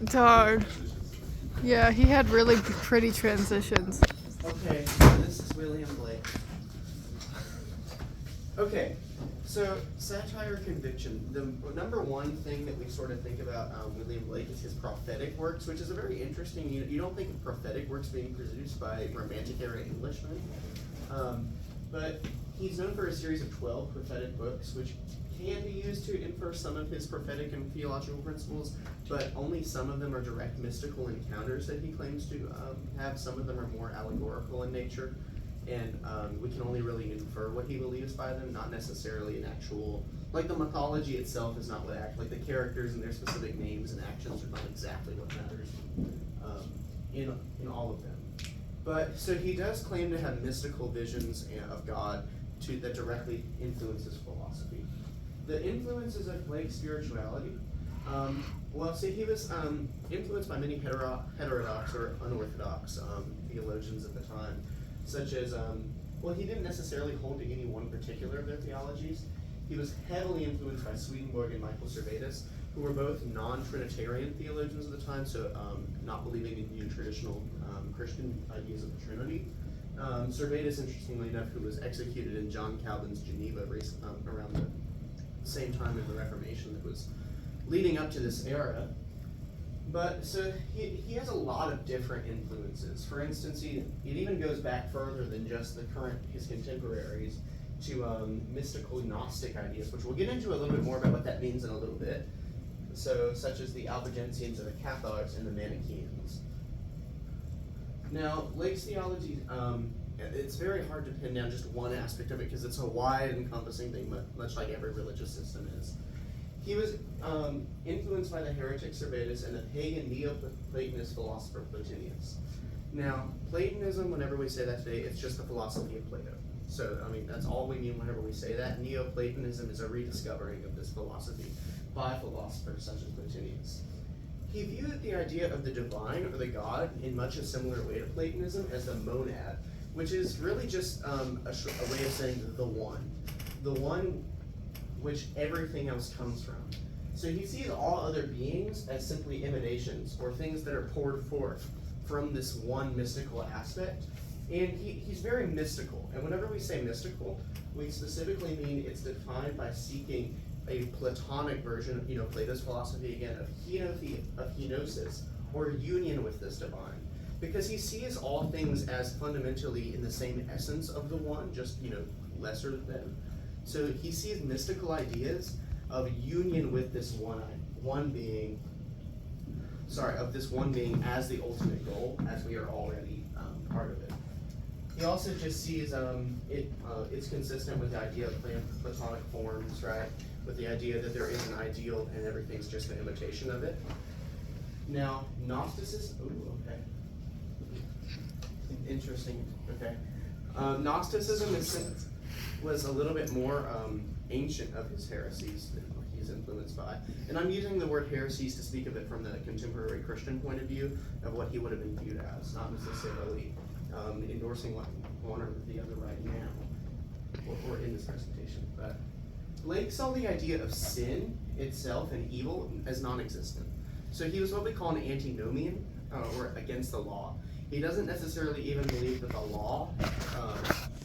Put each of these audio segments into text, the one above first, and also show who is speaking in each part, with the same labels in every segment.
Speaker 1: It's hard. Yeah, he had really pretty transitions.
Speaker 2: Okay, so this is William Blake. Okay, so satire conviction. The number one thing that we sort of think about William Blake is his prophetic works, which is a very interesting. You don't think of prophetic works being produced by Romantic era Englishmen, but he's known for a series of 12 prophetic books, which can be used to infer some of his prophetic and theological principles, but only some of them are direct mystical encounters that he claims to have. Some of them are more allegorical in nature, and we can only really infer what he believes by them, not necessarily an actual, like the mythology itself is not what like the characters and their specific names and actions are not exactly what matters in all of them. But so he does claim to have mystical visions of God that directly influences philosophy. The influences of Blake's spirituality. Well, see, he was influenced by many heterodox or unorthodox theologians at the time, such as, well, he didn't necessarily hold to any one particular of their theologies. He was heavily influenced by Swedenborg and Michael Servetus, who were both non-Trinitarian theologians at the time, so not believing in traditional Christian ideas of the Trinity. Servetus, interestingly enough, who was executed in John Calvin's Geneva around the same time in the Reformation that was leading up to this era. But so he has a lot of different influences. For instance, it even goes back further than just his contemporaries to mystical Gnostic ideas, which we'll get into a little bit more about what that means in a little bit. So, such as the Albigensians or the Cathars and the Manichaeans. Now, Blake's theology, it's very hard to pin down just one aspect of it because it's a wide encompassing thing, much like every religious system is. He was influenced by the heretic Servetus and the pagan Neoplatonist philosopher Plotinus. Now, Platonism, whenever we say that today, it's just the philosophy of Plato. So, I mean, that's all we mean whenever we say that. Neoplatonism is a rediscovering of this philosophy by philosophers such as Plotinus. He viewed the idea of the divine or the God in much a similar way to Platonism as the monad, which is really just a way of saying the one which everything else comes from. So he sees all other beings as simply emanations or things that are poured forth from this one mystical aspect. And he's very mystical. And whenever we say mystical, we specifically mean it's defined by seeking a Platonic version of Plato's philosophy again of henosis, or union with this divine. Because he sees all things as fundamentally in the same essence of the one, just lesser than. So he sees mystical ideas of union with this one being as the ultimate goal, as we are already part of it. He also just sees it's consistent with the idea of Platonic forms, right? With the idea that there is an ideal and everything's just an imitation of it. Now, Gnosticism, interesting, okay. Gnosticism was a little bit more ancient of his heresies that he's influenced by. And I'm using the word heresies to speak of it from the contemporary Christian point of view of what he would have been viewed as, not necessarily endorsing one or the other right now, or in this presentation. But Blake saw the idea of sin itself and evil as non-existent. So he was what we call an antinomian, or against the law. He doesn't necessarily even believe that the law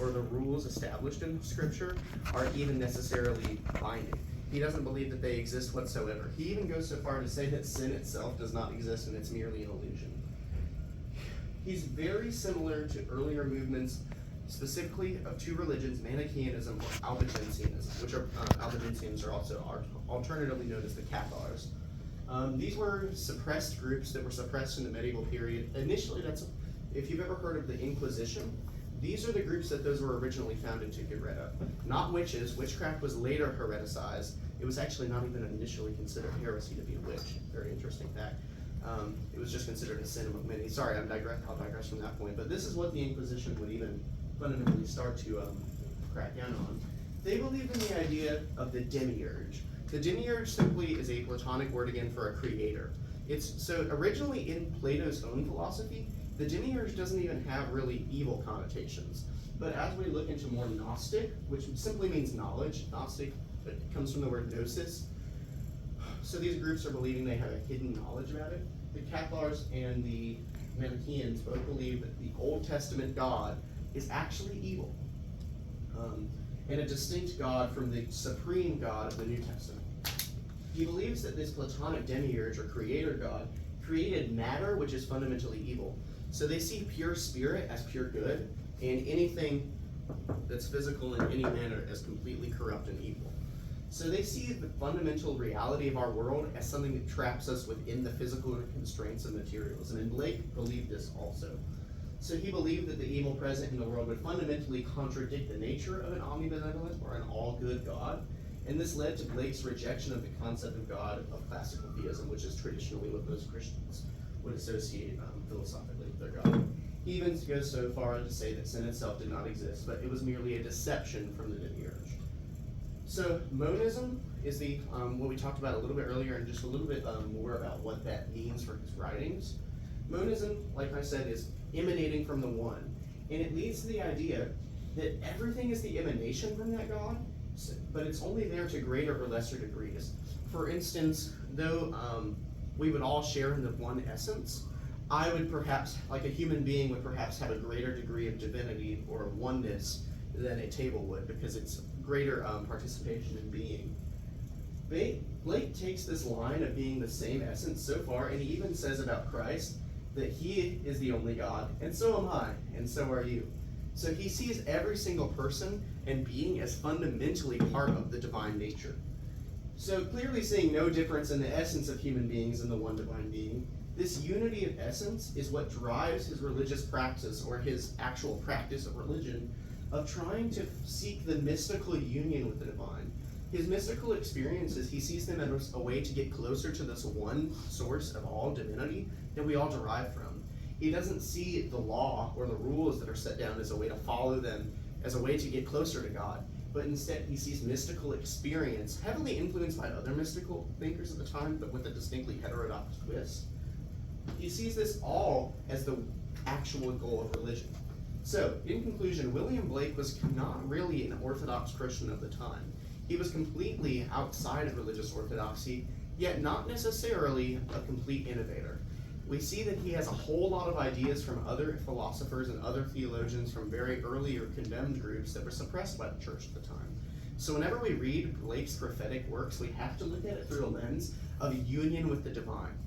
Speaker 2: or the rules established in Scripture are even necessarily binding. He doesn't believe that they exist whatsoever. He even goes so far to say that sin itself does not exist and it's merely an illusion. He's very similar to earlier movements, specifically of two religions, Manichaeanism or Albigensianism, which Albigensians are also alternatively known as the Cathars. These were suppressed groups that were suppressed in the medieval period. Initially, if you've ever heard of the Inquisition, these are the groups that those were originally founded to get rid of. Not witches. Witchcraft was later hereticized. It was actually not even initially considered heresy to be a witch. Very interesting fact. It was just considered a sin among many. Sorry, I'll digress from that point. But this is what the Inquisition would even fundamentally start to crack down on. They believed in the idea of the demiurge. The demiurge simply is a Platonic word again for a creator. So originally in Plato's own philosophy, the demiurge doesn't even have really evil connotations. But as we look into more Gnostic, which simply means knowledge, Gnostic comes from the word gnosis. So these groups are believing they have a hidden knowledge about it. the Cathars and the Manichaeans both believe that the Old Testament God is actually evil, and a distinct God from the supreme God of the New Testament. He believes that this Platonic demiurge or creator God created matter which is fundamentally evil. So they see pure spirit as pure good, and anything that's physical in any manner as completely corrupt and evil. So they see the fundamental reality of our world as something that traps us within the physical constraints of materialism, and Blake believed this also. So he believed that the evil present in the world would fundamentally contradict the nature of an omnibenevolent or an all-good God, and this led to Blake's rejection of the concept of God of classical theism, which is traditionally what most Christians would associate philosophically with their God. He even goes so far as to say that sin itself did not exist, but it was merely a deception from the demiurge. So monism is the what we talked about a little bit earlier, and just a little bit more about what that means for his writings. Monism, like I said, is emanating from the one, and it leads to the idea that everything is the emanation from that God, but it's only there to greater or lesser degrees. For instance, though we would all share in the one essence, I would perhaps, like a human being would perhaps have a greater degree of divinity or oneness than a table would, because it's greater participation in being. Blake takes this line of being the same essence so far, and he even says about Christ that he is the only God, and so am I, and so are you. So he sees every single person and being as fundamentally part of the divine nature. So clearly seeing no difference in the essence of human beings and the one divine being, this unity of essence is what drives his religious practice, or his actual practice of religion, of trying to seek the mystical union with the divine. His mystical experiences, he sees them as a way to get closer to this one source of all divinity that we all derive from. He doesn't see the law or the rules that are set down as a way to follow them, as a way to get closer to God, but instead he sees mystical experience, heavily influenced by other mystical thinkers at the time, but with a distinctly heterodox twist. He sees this all as the actual goal of religion. So, in conclusion, William Blake was not really an Orthodox Christian of the time. He was completely outside of religious orthodoxy, yet not necessarily a complete innovator. We see that he has a whole lot of ideas from other philosophers and other theologians from very early or condemned groups that were suppressed by the church at the time. So whenever we read Blake's prophetic works, we have to look at it through a lens of union with the divine,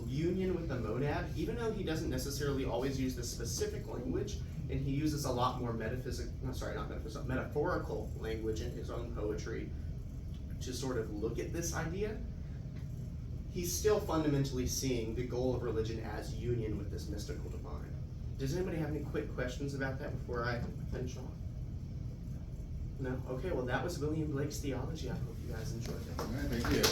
Speaker 2: union with the monad, even though he doesn't necessarily always use this specific language, and he uses a lot more metaphorical language in his own poetry to sort of look at this idea. He's still fundamentally seeing the goal of religion as union with this mystical divine. Does anybody have any quick questions about that before I finish off? No? Okay, well that was William Blake's theology. I hope you guys enjoyed that.
Speaker 3: All right, thank you.